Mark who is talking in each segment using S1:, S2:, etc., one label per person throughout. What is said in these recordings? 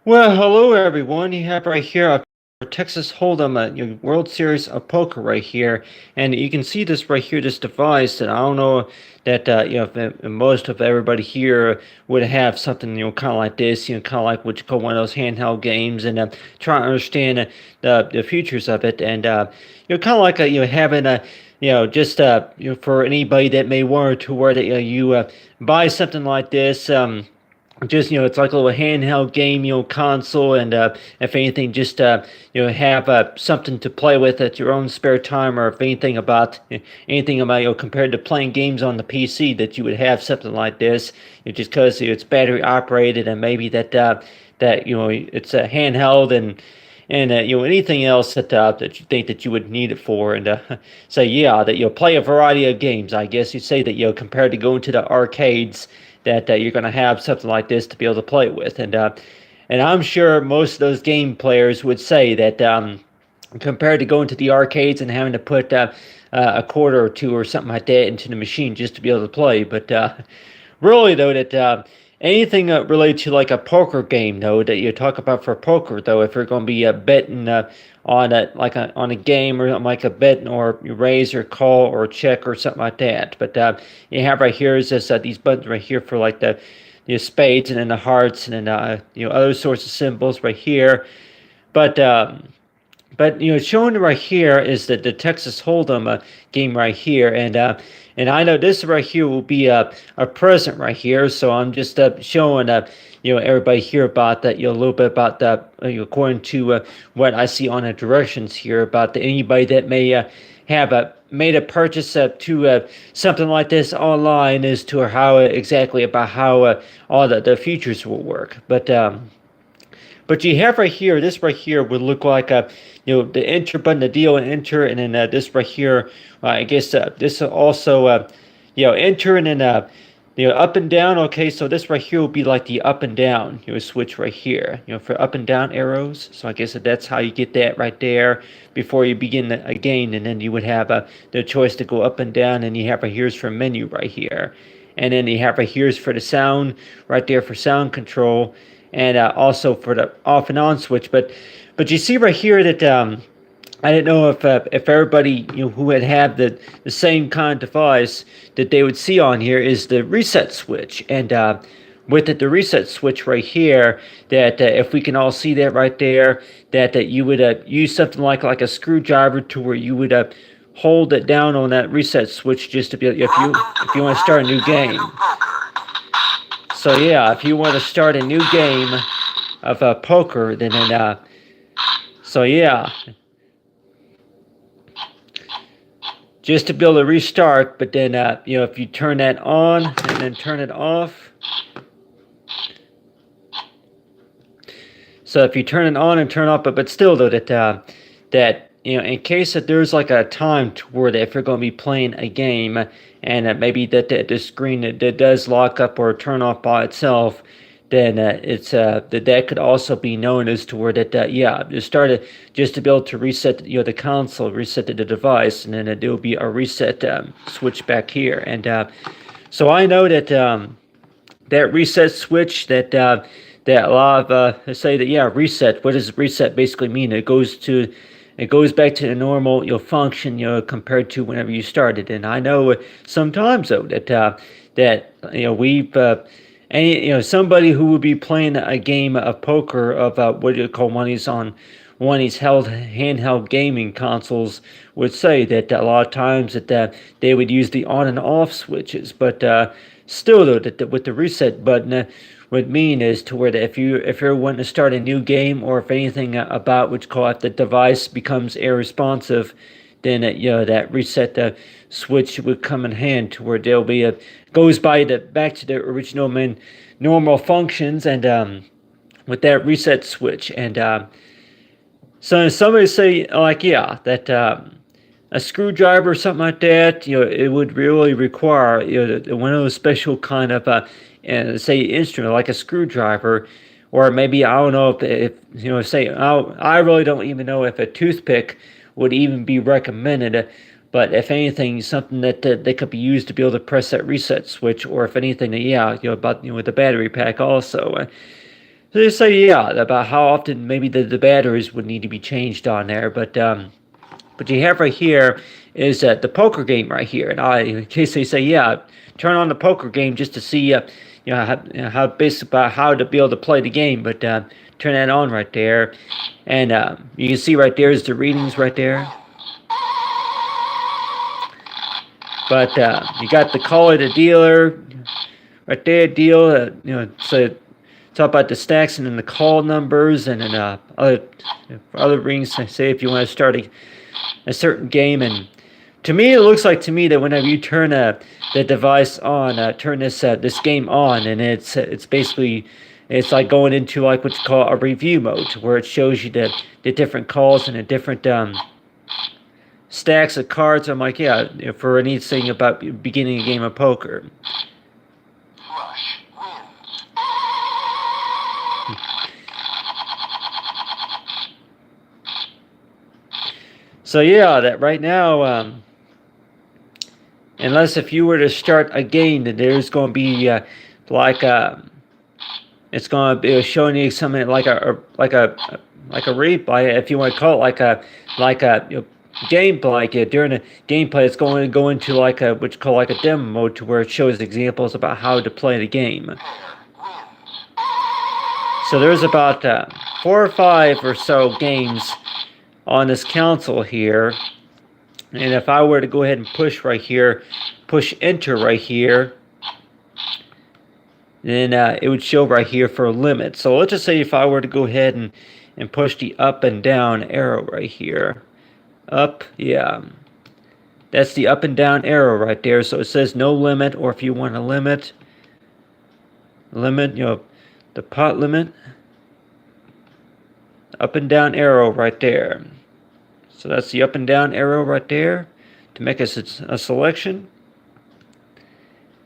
S1: Well, hello everyone. You have right here a Texas Hold'em World Series of Poker right here, and you can see this right here, this device. And I don't know that if most of everybody here would have something kind of like this, kind of like what you call one of those handheld games, and try to understand the features of it, and kind of like having a just for anybody that may want to where that you buy something like this. Just it's like a little handheld game console, and if anything, just have something to play with at your own spare time, or if anything about compared to playing games on the PC, that you would have something like this, just because it's battery operated, and maybe that it's a handheld, and anything else that you think that you would need it for. And so yeah, that you'll play a variety of games. I guess you'd say that compared to going to the arcades, that you're going to have something like this to be able to play with. And I'm sure most of those game players would say that compared to going to the arcades and having to put a quarter or two or something like that into the machine just to be able to play. But really, though, that anything related to like a poker game, though, that you talk about for poker, though, if you're going to be betting on a game, or like a bet, or you raise or call or check or something like that. But you have right here is this these buttons right here for like the spades, and then the hearts, and then other sorts of symbols right here. But shown right here is that the Texas Hold'em game right here, and I know this right here will be a present right here. So I'm just showing everybody here about that, a little bit about that, according to what I see on the directions here, about anybody that may have made a purchase to something like this online, as to how exactly about how all the features will work. But you have right here, this right here would look like the enter button, the deal and enter, and then this right here, I guess this also, enter, and then up and down. Okay, so this right here will be like the up and down, switch right here, for up and down arrows. So I guess that's how you get that right there before you begin a game, and then you would have the choice to go up and down, and you have a here's for menu right here, and then you have a here's for the sound right there for sound control, and also for the off and on switch. But you see right here that I didn't know if everybody who would have the same kind of device that they would see on here is the reset switch. And with it, the reset switch right here, that if we can all see that right there, that you would use something like a screwdriver, to where you would hold it down on that reset switch, just to be, if you want to start a new game. So yeah, if you want to start a new game of poker, then so yeah, just to be able to restart. But then if you turn that on and then turn it off. So if you turn it on and turn off, but still though, that in case that there's like a time toward if you're going to be playing a game, and maybe that the screen that does lock up or turn off by itself, then it's that could also be known as to where that just started, just to be able to reset the console, reset the device, and then there will be a reset switch back here. And so I know that that reset switch, that a lot of say that reset. What does reset basically mean? It goes back to the normal function compared to whenever you started. And I know sometimes though that we've somebody who would be playing a game of poker of what you call one of these handheld gaming consoles, would say that a lot of times that they would use the on and off switches. But still though, that with the reset button would mean is to where that if you're wanting to start a new game, or if anything about which call it the device becomes irresponsive, then that reset switch would come in hand, to where there'll be goes back to the original normal functions, and with that reset switch. And so somebody say like that a screwdriver or something like that, it would really require one of those special kind of say instrument like a screwdriver, or maybe I don't know if say I really don't even know if a toothpick would even be recommended. But if anything, something that they could be used to be able to press that reset switch, or if anything, about with the battery pack also. So they say, yeah, about how often maybe the batteries would need to be changed on there, but you have right here is the poker game right here, and in case they say, yeah, turn on the poker game just to see, how basic about how to be able to play the game, but turn that on right there, and you can see right there is the readings right there. But you got the call of the dealer right there, deal, so talk about the stacks and then the call numbers and then other rings. Say if you want to start a certain game, and to me it looks like to me that whenever you turn the device on, turn this game on, and it's basically it's like going into like what you call a review mode, where it shows you the different calls and the different stacks of cards. I'm like, yeah, for anything about beginning a game of poker. So yeah, that right now, unless if you were to start a game, that there's going to be like it's going to be showing you something like a replay, if you want to call it like a gameplay. Like during the gameplay, it's going to go into like a what you call like a demo mode, to where it shows examples about how to play the game. So there's about 4 or 5 or so games on this console here. And if I were to go ahead and push right here, push enter right here, then it would show right here for a limit. So let's just say if I were to go ahead and push the up and down arrow right here. Up, yeah. That's the up and down arrow right there. So it says no limit, or if you want a limit, the pot limit, up and down arrow right there. So that's the up and down arrow right there to make us a selection.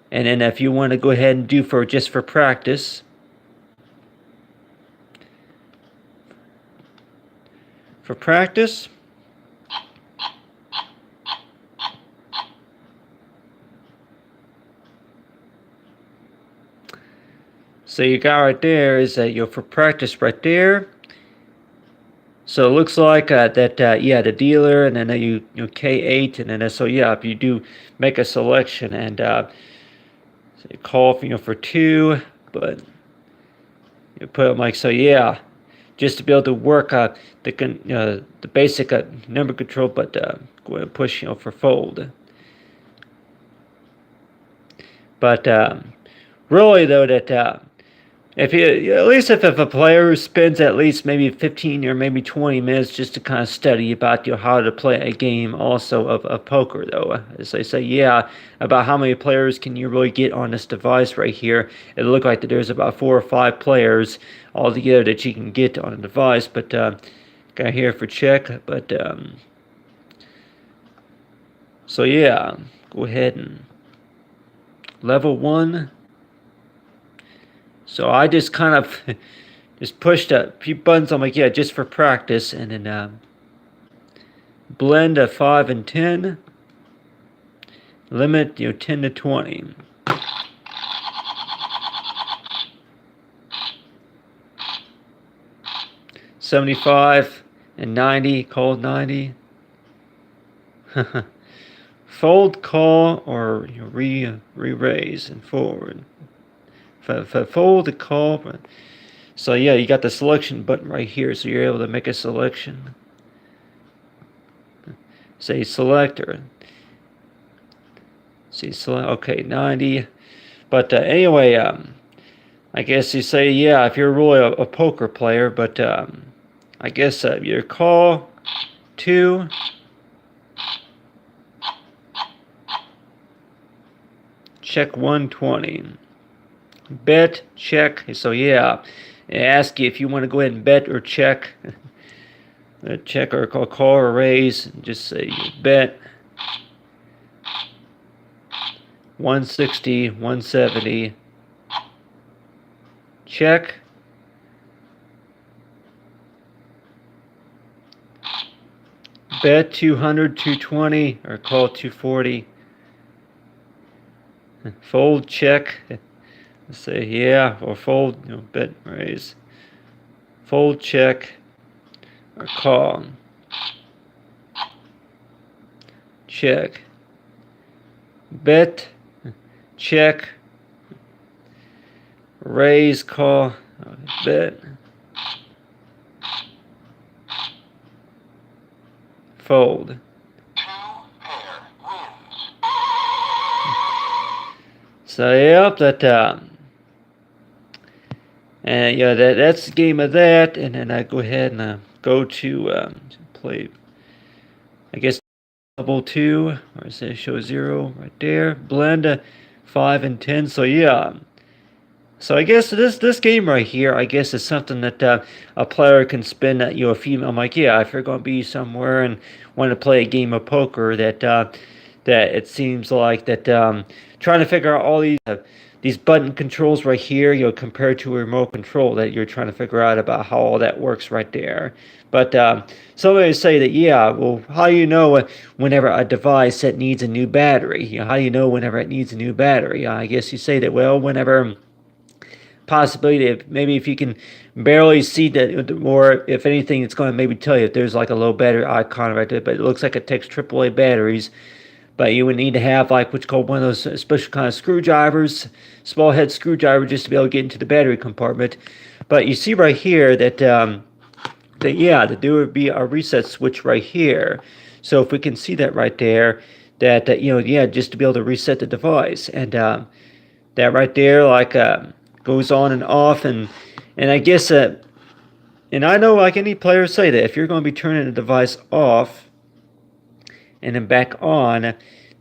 S1: And then if you want to go ahead and do just for practice, so you got right there is that for practice right there. So it looks like yeah, the dealer, and then you K8, and then so yeah, if you do make a selection and say call for 2, but you put them like so, yeah, just to be able to work the basic number control, but go ahead and push for fold. But really though, that if you, at least if a player spends at least maybe 15 or maybe 20 minutes just to kind of study about how to play a game also of poker, though, as they say, yeah, about how many players can you really get on this device right here. It looked like that there's about 4 or 5 players altogether that you can get on a device, but got here for check, but so yeah, go ahead and level 1. So I just kind of just pushed a few buttons. I'm like, yeah, just for practice, and then blend a 5 and 10, limit 10 to 20. $75 and 90, called 90. Fold, call, or re-raise and forward. Fold the call. So yeah, you got the selection button right here, so you're able to make a selection. Say selector. See select. Okay, 90. But anyway, I guess you say, yeah, if you're really a poker player, but I guess your call 2. Check 120. Bet, check. So yeah, ask you if you want to go ahead and bet or check. Check or call or raise. Just say you bet. 160, 170. Check. Bet 200, 220, or call 240. Fold, check. Say yeah, or fold, bet, raise. fold, check, or call, check, bet, check, raise, call, bet, fold. So yep, and yeah, that's the game of that. And then I go ahead and go to play, I guess, double two, or say show 0 right there. Blend 5 and 10. So yeah. So I guess this game right here, I guess, is something that a player can spend a few. I'm like, yeah, if you're going to be somewhere and want to play a game of poker, that it seems like that trying to figure out all these button controls right here, compared to a remote control, that you're trying to figure out about how all that works right there. But somebody say that, yeah, well, how do you know whenever a device that needs a new battery? How do you know whenever it needs a new battery? I guess you say that, well, whenever possibility of maybe if you can barely see that, or if anything, it's going to maybe tell you if there's like a low battery icon right there, but it looks like it takes AAA batteries. But you would need to have like what's called one of those special kind of screwdrivers, small head screwdriver, just to be able to get into the battery compartment. But you see right here that that there would be a reset switch right here. So if we can see that right there, that just to be able to reset the device, and that right there like goes on and off, and I guess and I know, like any player say, that if you're going to be turning the device off and then back on,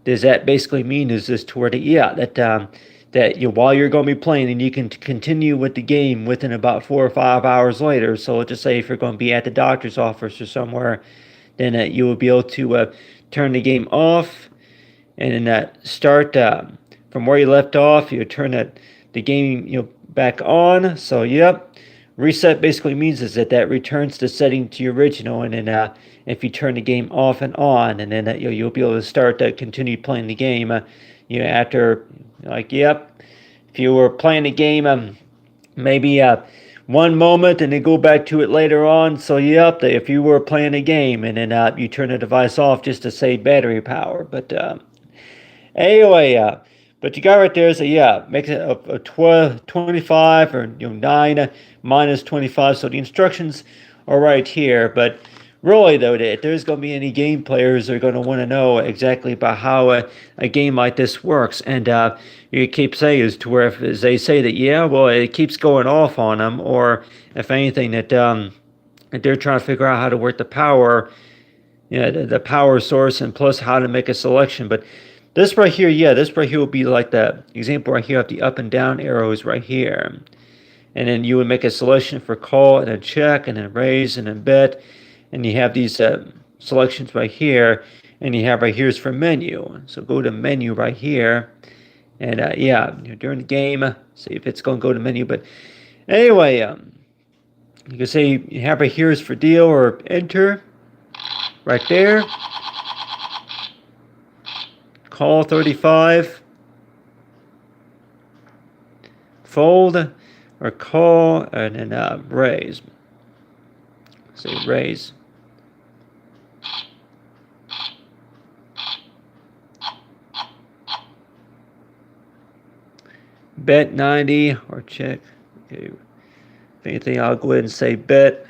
S1: does that basically mean is this toward that while you're going to be playing, and you can continue with the game within about 4 or 5 hours later. So let's just say if you're going to be at the doctor's office or somewhere, then you will be able to turn the game off and then start from where you left off. You turn the game back on. So yep, reset basically means is that returns the setting to your original, and then if you turn the game off and on, and then you'll be able to start continue playing the game. After, like, yep, if you were playing the game maybe one moment and then go back to it later on. So yep, if you were playing a game and then you turn the device off just to save battery power. But anyway, but you got right there, so yeah, makes it a 25, or 9 minus 25. So the instructions are right here. But really, though, if there's going to be any game players that are going to want to know exactly about how a game like this works, and you keep saying is to where if they say that, yeah, well, it keeps going off on them, or if anything, that they're trying to figure out how to work the power, the power source, and plus how to make a selection. But this right here, this right here will be like the example right here of the up and down arrows right here. And then you would make a selection for call, and then check, and then raise, and then bet. And you have these selections right here. And you have right here is for menu. So go to menu right here. And during the game, see if it's going to go to menu. But anyway, you can say you have right here is for deal, or enter right there. Call 35, fold, or call, and then raise. Say raise. Bet 90, or check. Okay. If anything, I'll go ahead and say bet.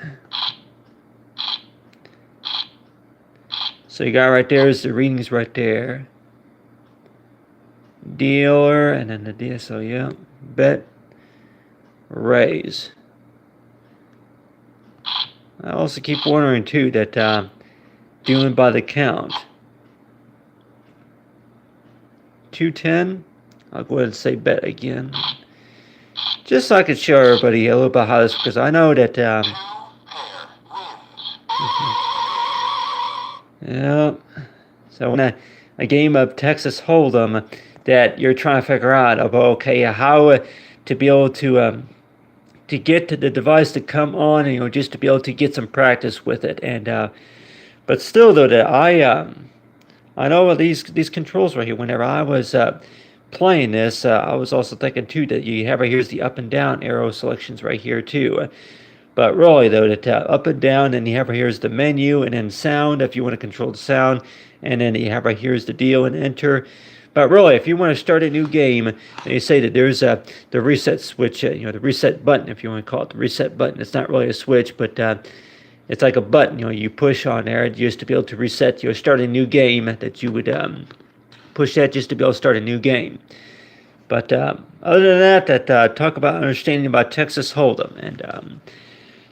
S1: So you got right there is the readings right there. Dealer, and then the deal. So yeah, bet, raise. I also keep wondering too that doing by the count. 210. I'll go ahead and say bet again, just so I could show everybody a little bit how this, because I know that yeah. So when a game of Texas Hold'em that you're trying to figure out about, okay, how to be able to get to the device to come on, and just to be able to get some practice with it, and but still though, that I know these controls right here. Whenever I was playing this, I was also thinking too that you have right here's the up and down arrow selections right here too. But really, though, to tap up and down, and you have right here is the menu, and then sound if you want to control the sound, and then you have right here is the deal and enter. But really, if you want to start a new game, they say that there's the reset switch, the reset button, if you want to call it the reset button. It's not really a switch, but it's like a button, you push on there just to be able to reset, start a new game that you would push that just to be able to start a new game. But other than that, talk about understanding about Texas Hold'em, and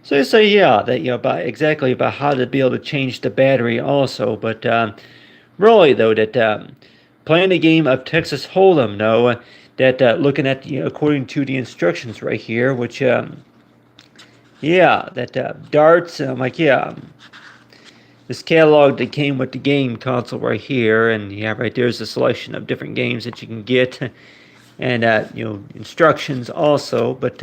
S1: so you say, yeah, that about exactly about how to be able to change the battery also. But really, though, that playing the game of Texas Hold'em, though, that looking at according to the instructions right here, which yeah, that darts, like yeah, this catalog that came with the game console right here, and yeah, right there's a selection of different games that you can get, and instructions also. But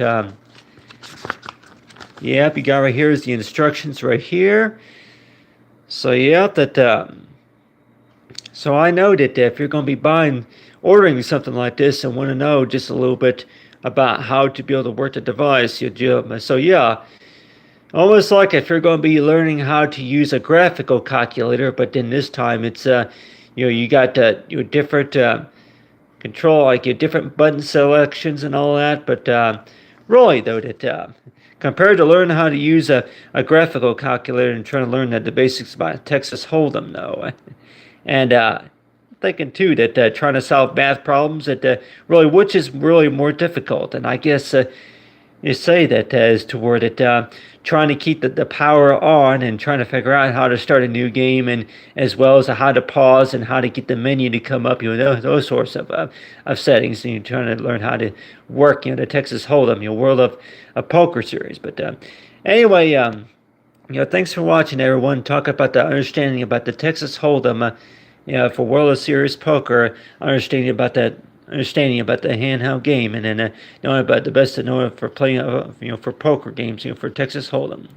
S1: yep, you got right here is the instructions right here. So yeah, that so I know that if you're going to be ordering something like this and want to know just a little bit about how to be able to work the device, so yeah, almost like if you're going to be learning how to use a graphical calculator, but then this time it's you got your different control, like your different button selections and all that. But really, though, that compared to learning how to use a graphical calculator and trying to learn the basics about Texas Hold'em, though, and thinking too that trying to solve math problems, that really which is really more difficult, and I guess you say that as toward it trying to keep the power on and trying to figure out how to start a new game, and as well as how to pause and how to get the menu to come up, those sorts of settings, and you're trying to learn how to work the Texas Hold'em, World of Poker series. But anyway, thanks for watching, everyone. Talk about the understanding about the Texas Hold'em, for World of Series Poker, understanding about the handheld game, and then knowing about the best to know for playing, for poker games, for Texas Hold'em.